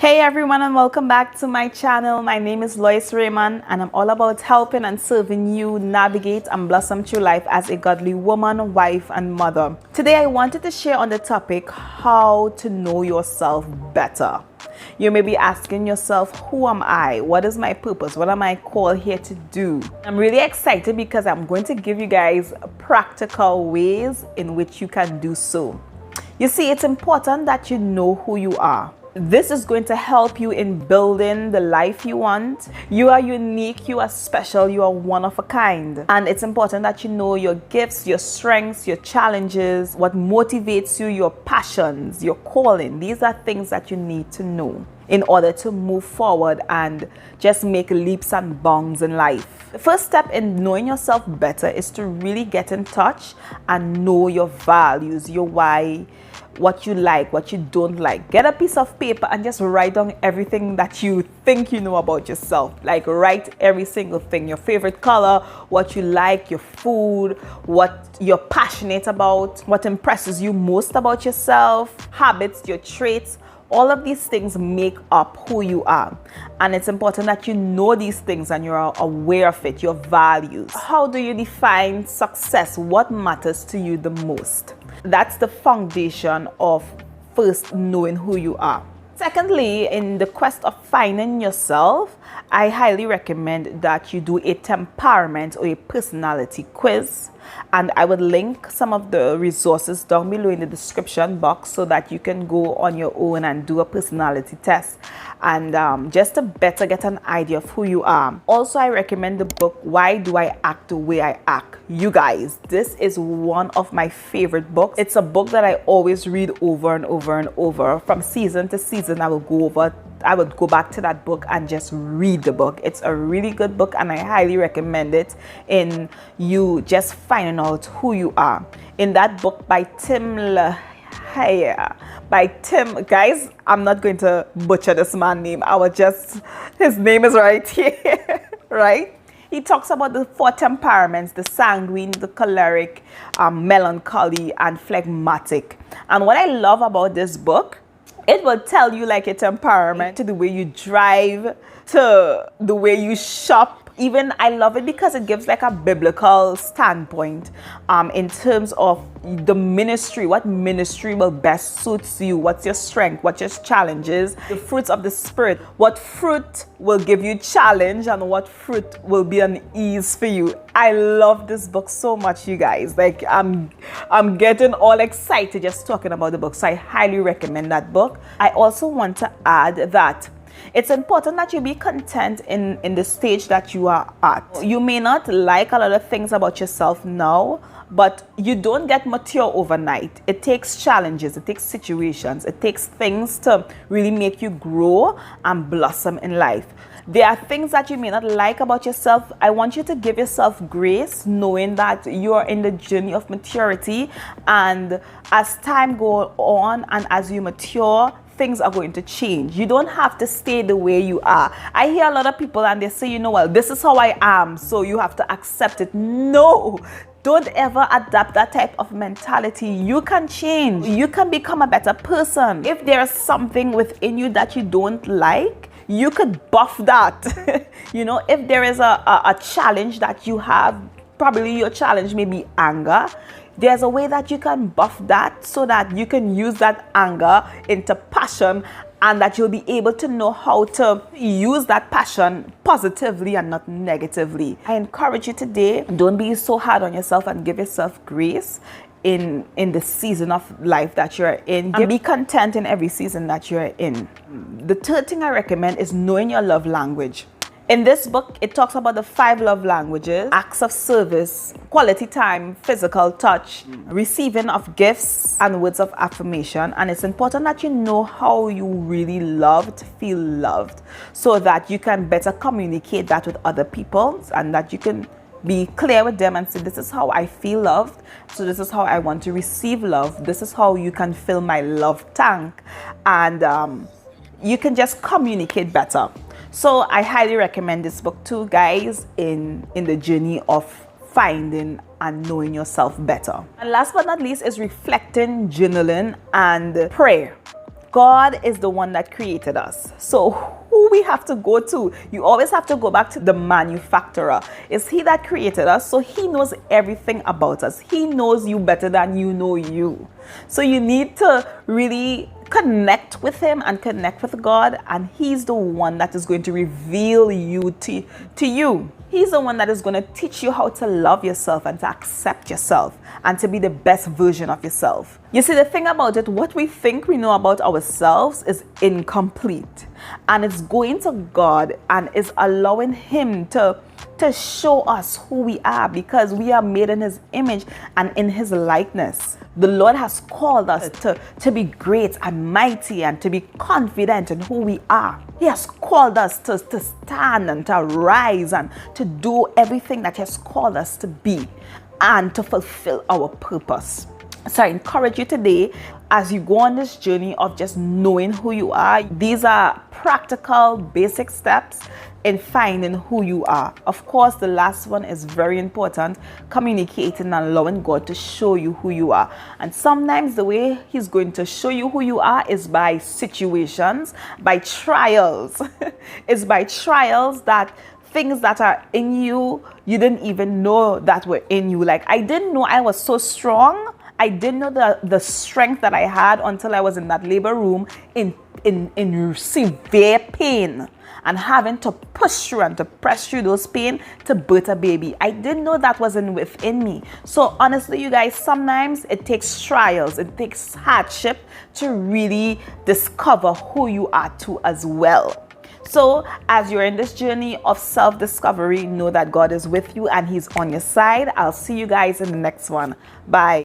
Hey everyone, and welcome back to my channel. My name is Lois Raymond and I'm all about helping and serving you navigate and blossom through life as a godly woman, wife and mother. Today I wanted to share on the topic how to know yourself better. You may be asking yourself, who am I? What is my purpose? What am I called here to do? I'm really excited because I'm going to give you guys practical ways in which you can do so. You see, it's important that you know who you are. This is going to help you in building the life you want. You are unique, you are special, you are one of a kind. And it's important that you know your gifts, your strengths, your challenges, what motivates you, your passions, your calling. These are things that you need to know in order to move forward and just make leaps and bounds in life. The first step in knowing yourself better is to really get in touch and know your values, your why, what you like, what you don't like. Get a piece of paper and just write down everything that you think you know about yourself. Like write every single thing, your favorite color, what you like, your food, what you're passionate about, what impresses you most about yourself, habits, your traits. All of these things make up who you are. And it's important that you know these things and you're aware of it, your values. How do you define success? What matters to you the most? That's the foundation of first knowing who you are. Secondly, in the quest of finding yourself, I highly recommend that you do a temperament or a personality quiz. And I would link some of the resources down below in the description box so that you can go on your own and do a personality test and just to better get an idea of who you are. Also, I recommend the book, Why Do I Act the Way I Act? You guys, this is one of my favorite books. It's a book that I always read over and over and over. From season to season, I would go back to that book and just read the book. It's a really good book and I highly recommend it in you just finding out who you are. In that book by Tim Lahaye, guys, I'm not going to butcher this man's name. His name is right here, right? He talks about the 4 temperaments, the sanguine, the choleric, melancholy, and phlegmatic. And what I love about this book, it will tell you like a temperament, to the way you drive, to the way you shop. Even I love it because it gives like a biblical standpoint in terms of the ministry, what ministry will best suits you, what's your strength, what's your challenges, the fruits of the spirit, what fruit will give you challenge and what fruit will be an ease for you. I love this book so much, you guys. Like I'm getting all excited just talking about the book, so I highly recommend that book. I also want to add that it's important that you be content in the stage that you are at. You may not like a lot of things about yourself now, but you don't get mature overnight. It takes challenges, it takes situations, it takes things to really make you grow and blossom in life. There are things that you may not like about yourself. I want you to give yourself grace, knowing that you are in the journey of maturity, and as time goes on and as you mature, things are going to change. You don't have to stay the way you are. I hear a lot of people and they say, you know, well, this is how I am, so you have to accept it. No, don't ever adapt that type of mentality. You can change. You can become a better person. If there's something within you that you don't like, you could buff that. You know, if there is a challenge that you have, probably your challenge may be anger. There's a way that you can buff that so that you can use that anger into passion, and that you'll be able to know how to use that passion positively and not negatively. I encourage you today, don't be so hard on yourself and give yourself grace in the season of life that you're in. And be content in every season that you're in. The third thing I recommend is knowing your love language. In this book, it talks about the 5 love languages: acts of service, quality time, physical touch, receiving of gifts, and words of affirmation. And it's important that you know how you really love to feel loved, so that you can better communicate that with other people, and that you can be clear with them and say, this is how I feel loved, so this is how I want to receive love. This is how you can fill my love tank. And you can just communicate better. So I highly recommend this book too, guys, in the journey of finding and knowing yourself better. And last but not least is reflecting, journaling, and prayer. God is the one that created us. So who we have to go to? You always have to go back to the manufacturer. It's He that created us, so He knows everything about us. He knows you better than you know you. So you need to really connect with Him and connect with God, and He's the one that is going to reveal you to you. He's the one that is going to teach you how to love yourself and to accept yourself and to be the best version of yourself. You see, the thing about it, what we think we know about ourselves is incomplete, and it's going to God and is allowing Him to show us who we are, because we are made in His image and in His likeness. The Lord has called us to be great and mighty and to be confident in who we are. He has called us to stand and to rise and to do everything that He has called us to be and to fulfill our purpose. So I encourage you today, as you go on this journey of just knowing who you are, these are practical, basic steps in finding who you are. Of course, the last one is very important, communicating and allowing God to show you who you are. And sometimes the way He's going to show you who you are is by situations, by trials. It's by trials that things that are in you, you didn't even know that were in you. Like, I didn't know I was so strong. I didn't know the strength that I had until I was in that labor room in severe pain and having to push through and to press through those pain to birth a baby. I didn't know that wasn't within me. So honestly, you guys, sometimes it takes trials, it takes hardship to really discover who you are too as well. So as you're in this journey of self-discovery, know that God is with you and He's on your side. I'll see you guys in the next one. Bye.